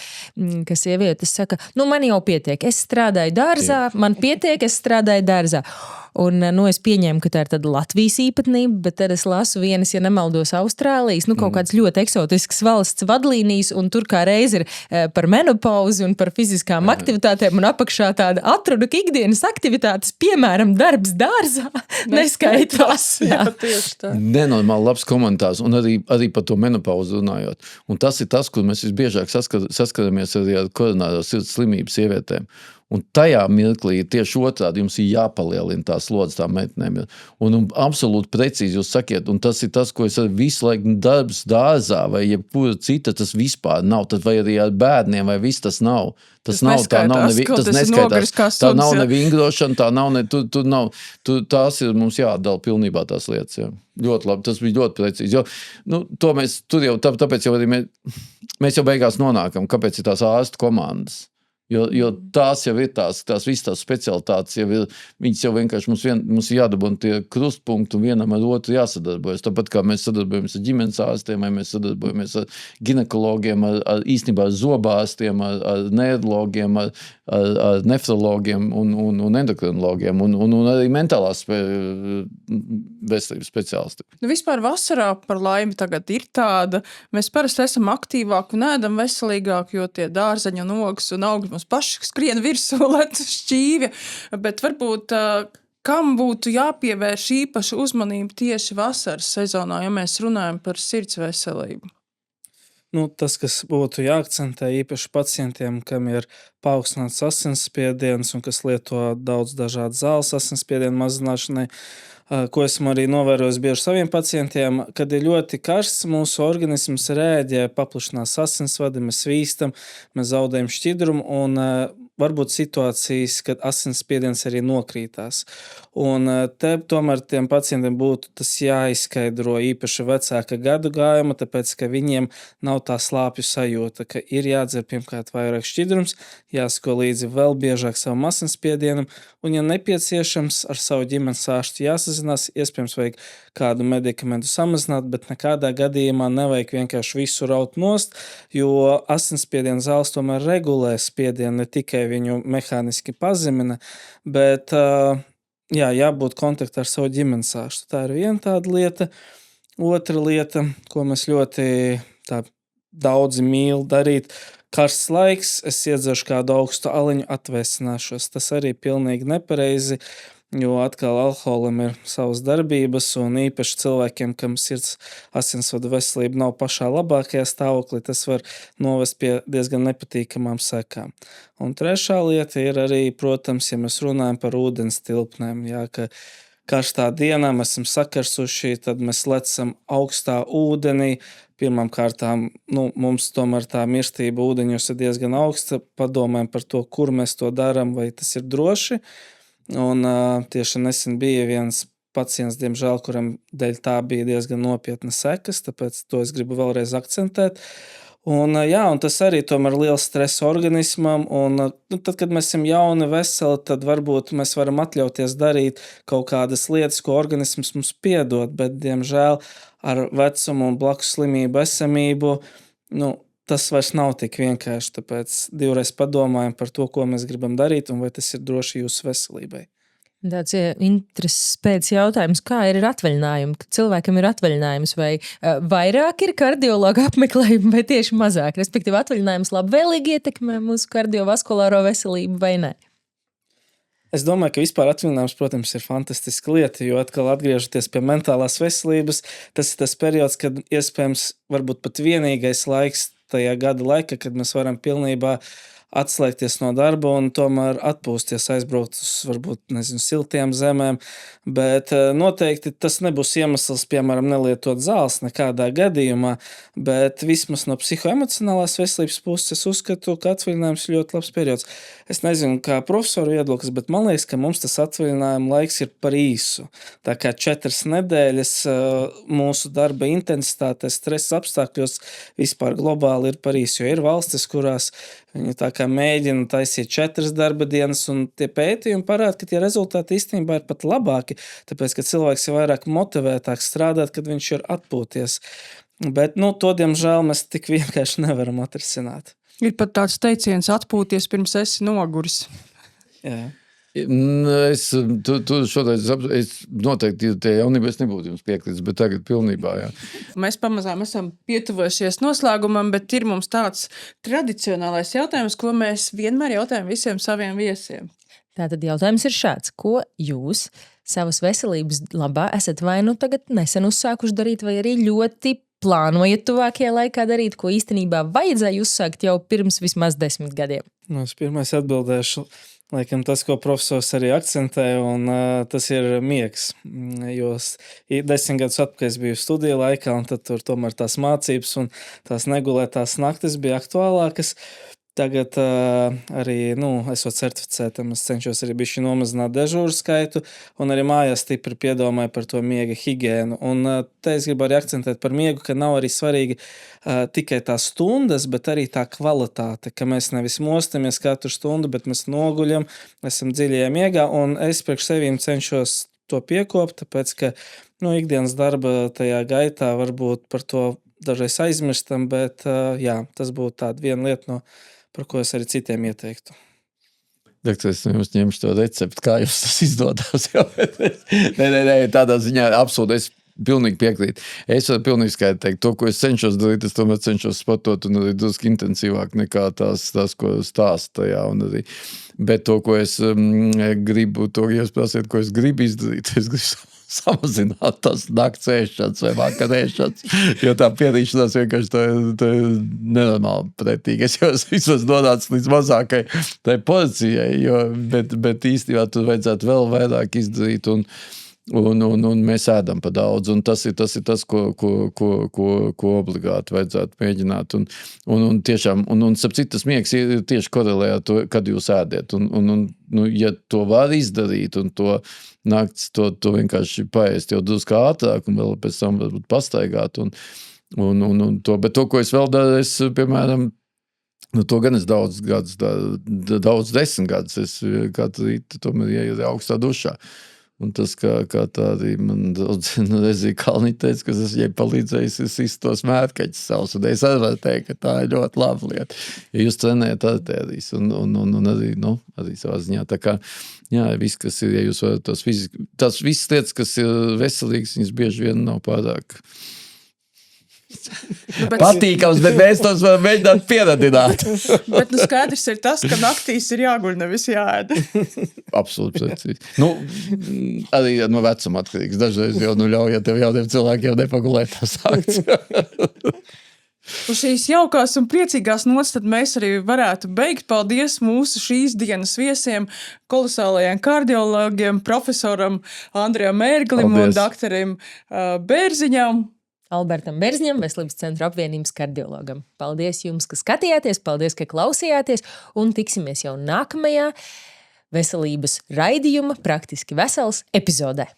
ka sievietes saka, man jau pietiek, es strādāju dārzā, man pietiek, es strādāju dārzā. Un, es pieņēmu, ka tā ir tāda Latvijas īpatnība, bet tad es lasu vienas, ja nemaldos, Austrālijas, kaut kāds ļoti eksotisks valsts vadlīnijas, un tur kā reiz ir par menopauzi un par fiziskām aktivitātēm, un apakšā tāda atruna, ka ikdienas aktivitātes, piemēram, darbs dārzā, neskaitās. Jā, tieši tā. Nenormāli labs komentārs, un arī par to menopauzi runājot. Un tas ir tas, kur mēs visbiežāk saskaramies arī ar koronāro sirds slimību sievietēm. Un tajā mirklī tieši otrādi jums ir jāpalielina tā slodze tām meitenēm. Un absolūti precīzi jūs sakiet, un tas ir tas, ko es arī visu laiku darbs dārzā vai jebkura cita, tas vispār nav. Tad vai arī ar bērniem vai viss tas nav. Tas neskaitās. Tā nav ne vingrošana, tā nav ne, tur nav. Tās ir mums jādala pilnībā tās lietas. Jā. Ļoti labi, tas bija ļoti precīzi. Jo, to mēs tur jau, tāpēc jau arī mēs jau beigās nonākam, kāpēc ir tās ārstu komandas. Jo tās jau ir tās visas tās specialitātes, viņas jau vienkārši mums ir jādabūna tie krustpunkti un vienam ar otru jāsadarbojas. Tāpat kā mēs sadarbojamies ar ģimenes ārstiem, vai mēs sadarbojamies ar ginekologiem, īstenībā ar zobārstiem, ar neirologiem, ar nefrologiem un endokrinologiem un arī mentālās veselības speciālisti. Vispār vasarā par laimi tagad ir tāda. Mēs parasti esam aktīvāki un ēdam veselīgāk, jo tie dārzeņi un ogas un augi mums paši skrien virsū, lec šķīvja. Bet varbūt kam būtu jāpievērš īpaša uzmanība tieši vasaras sezonā, ja mēs runājam par sirds veselību? Tas, kas būtu jāakcentē īpaši pacientiem, kam ir paaugstināts asinsspiediens un kas lieto daudz dažādu zāles asinsspiedienu mazināšanai, ko esmu arī novērojis bieži saviem pacientiem, kad ir ļoti karsts, mūsu organisms rēģē, paplašinās asinsvadi, mēs svīstam, mēs zaudējam šķidrumu un varbūt situācijas, kad asinsspiediens arī nokrītās. Un te tomēr tiem pacientiem būtu tas jāizskaidro īpaši vecāka gadu gājuma, tāpēc, ka viņiem nav tā slāpju sajūta, ka ir jādzer pirmkārt vairāk šķidrums, jāsako līdzi vēl biežāk savam asinsspiedienam, un, ja nepieciešams, ar savu ģimenes ārstu jāsazinās, iespējams vajag kādu medikamentu samazināt, bet nekādā gadījumā nevajag vienkārši visu raut nost, jo asinsspiediena zāles tomēr regulē spiedienu, ne tikai viņu mehāniski pazemina, bet jābūt kontaktā ar savu ģimenes ārstu. Tā ir viena tāda lieta. Otra lieta, ko mēs ļoti daudzi mīl darīt, karsts laiks, es iedzeršu kādu augstu aliņu, atvēsināšos. Tas arī pilnīgi nepareizi, jo atkal alkoholam ir savas darbības, un īpaši cilvēkiem, kam sirds asinsvadu veselība nav pašā labākajā stāvoklī, tas var novest pie diezgan nepatīkamām sekām. Un trešā lieta ir arī, protams, ja mēs runājam par ūdens tilpnēm, ka karstā dienā mēs esam sakarsuši, tad mēs lecam augstā ūdenī. Pirmām kārtām, mums tomēr tā mirstība ūdeņos ir diezgan augsta, padomājam par to, kur mēs to darām, vai tas ir droši. Un tieši nesen bija viens pacients, diemžēl, kuram dēļ tā bija diezgan nopietna sekas, tāpēc to es gribu vēlreiz akcentēt. Un tas arī tomēr liels stress organismam, un tad, kad mēs esam jauni, veseli, tad varbūt mēs varam atļauties darīt kaut kādas lietas, ko organisms mums piedod, bet, diemžēl, ar vecumu un blakus slimību esamību, tas vairs nav tik vienkārši, tāpēc divreiz padomājam par to, ko mēs gribam darīt un vai tas ir droši jūsu veselībai. Tāds interesants pēc jautājums, kā ir ar atvaļinājumu? Kad cilvēkam ir atvaļinājums, vai vairāk ir kardiologa apmeklējumi, vai tieši mazāk? Respektīvi, atvaļinājums labvēlīgi ietekmē mūsu kardiovaskulāro veselību vai ne? Es domāju, ka vispār atvaļinājums, protams, ir fantastiska lieta, jo atkal atgriežoties pie mentālās veselības, tas ir tas periods, kad iespējams varbūt pat vienīgais laiks tajā gada laika, kad mēs varam pilnībā atslēgties no darba un tomēr atpūsties, aizbraukt uz varbūt, siltiem zemēm, bet noteikti tas nebūs iemesls, piemēram, nelietot zāles nekādā gadījumā, bet vismaz no psihoemocionālās veselības puses es uzskatu, ka atvaļinājums ir ļoti labs periods. Es nezinu, kā profesoru viedoklis, bet man liekas, ka mums tas atvaļinājuma laiks ir par īsu. Tā kā 4 nedēļas mūsu darba intensitāte, stresa apstākļos vispār globāli ir par īsu, jo ir valstis, kurās viņi tā kā mēģina taisīt 4 darba dienas, un tie pētījumi parāda, ka tie rezultāti īstenībā ir pat labāki, tāpēc, ka cilvēks ir vairāk motivētāks strādāt, kad viņš ir atpūties. Bet, to, diemžēl, mēs tik vienkārši nevaram atrisināt. Ir pat tāds teiciens atpūties pirms esi noguris. Jā. Es noteikti tie jaunībā es nebūtu jums piekritis, bet tagad pilnībā, jā. Mēs pamazām esam pietuvojušies noslēgumam, bet ir mums tāds tradicionālais jautājums, ko mēs vienmēr jautājam visiem saviem viesiem. Tātad jautājums ir šāds. Ko jūs savas veselības labā esat vai tagad nesen uzsākuši darīt, vai arī ļoti plānojat tuvākajā laikā darīt, ko īstenībā vajadzēja uzsākt jau pirms vismaz 10 gadiem? Es pirmais atbildēšu, laikam tas, ko profesors arī akcentēja, un tas ir miegs. Jo 10 gadus atpakaļ es biju studiju laikā, un tad tur tomēr tās mācības un tās negulētās naktis bija aktuālākas. Tagad arī, esot certificētam, es cenšos arī bišķi nomazināt dežūru skaitu, un arī mājās stipri piedomāju par to miega higiēnu. Un te es gribu arī akcentēt par miegu, ka nav arī svarīgi tikai tās stundas, bet arī tā kvalitāte, ka mēs nevis mostamies katru stundu, bet mēs noguļam, esam dziļajā miegā, un es priekš sevīm cenšos to piekopt, tāpēc, ka ikdienas darba tajā gaitā varbūt par to dažreiz aizmirstam, bet tas būtu tāda viena lieta, par ko es arī citiem ieteiktu. Doktor, es jums ņemšu to recepti, kā jums tas izdodas. Nē, tādā ziņā absolūti es pilnīgi piekrītu. Es varu pilnīgi skaidri teikt, to, ko es cenšos darīt, es tomēr cenšos sportot un arī drusku intensīvāk nekā tās ko stāsta tajā. Bet to, ko es gribu, to, ja jūs prasiet, ko es gribu izdarīt, es gribu samazināt tās nakts ēšanas vai vakar ēšanas, jo tā pierīšanās vienkārši tā ir nenormāli pretīgi. Es jau vismaz nonācu līdz mazākai tai porcijai, bet īstenībā tur vajadzētu vēl vairāk izdarīt un mēs ēdam pa daudz, un tas ir tas, ko obligāti vajadzētu mēģināt. Un tiešām, starp citu, tas miegs ir tieši korelē ar to, kad jūs ēdiet. Ja to var izdarīt, un to nakts, to vienkārši paēst jau drusku ātrāk, un vēl pēc tam varbūt pastaigāt, bet to, ko es vēl daru, es, piemēram, to gan es daudz gadus, daudz 10 gadus, es katru rītu tomēr ieiet augstā dušā. Un tas, kā tā arī man draudzene Rezija Kalniņa teica, ka es viņai palīdzējis sist tos mērkaķus savus, un es arī varu teikt, ka tā ir ļoti laba lieta. Ja jūs trenējat artērijas un arī savā ziņā. Tā kā, viss, kas ir, ja jūs varat tās visas lietas, kas ir veselīgas, viņas bieži vien nav pārāk patīkams, bet mēs tos varam mēģināt pieradināt. Bet skaidrs ir tas, ka naktīs ir jāguļ, nevis jāēd. Absolūti precīzi. Arī no vecuma atkarīgs. Dažreiz jau ļauj, ja tev jauniem cilvēkiem nepagulēt tās akts. Uz šīs jaukās un priecīgās nots tad mēs arī varētu beigt. Paldies mūsu šīs dienas viesiem, kolosālajiem kardiologiem, profesoram Andrejam Mērglim un doktoram Bērziņam. Albertam Berzņam, Veselības centra apvienības kardiologam. Paldies jums, ka skatījāties, paldies, ka klausījāties, un tiksimies jau nākamajā veselības raidījuma Praktiski vesels epizodē.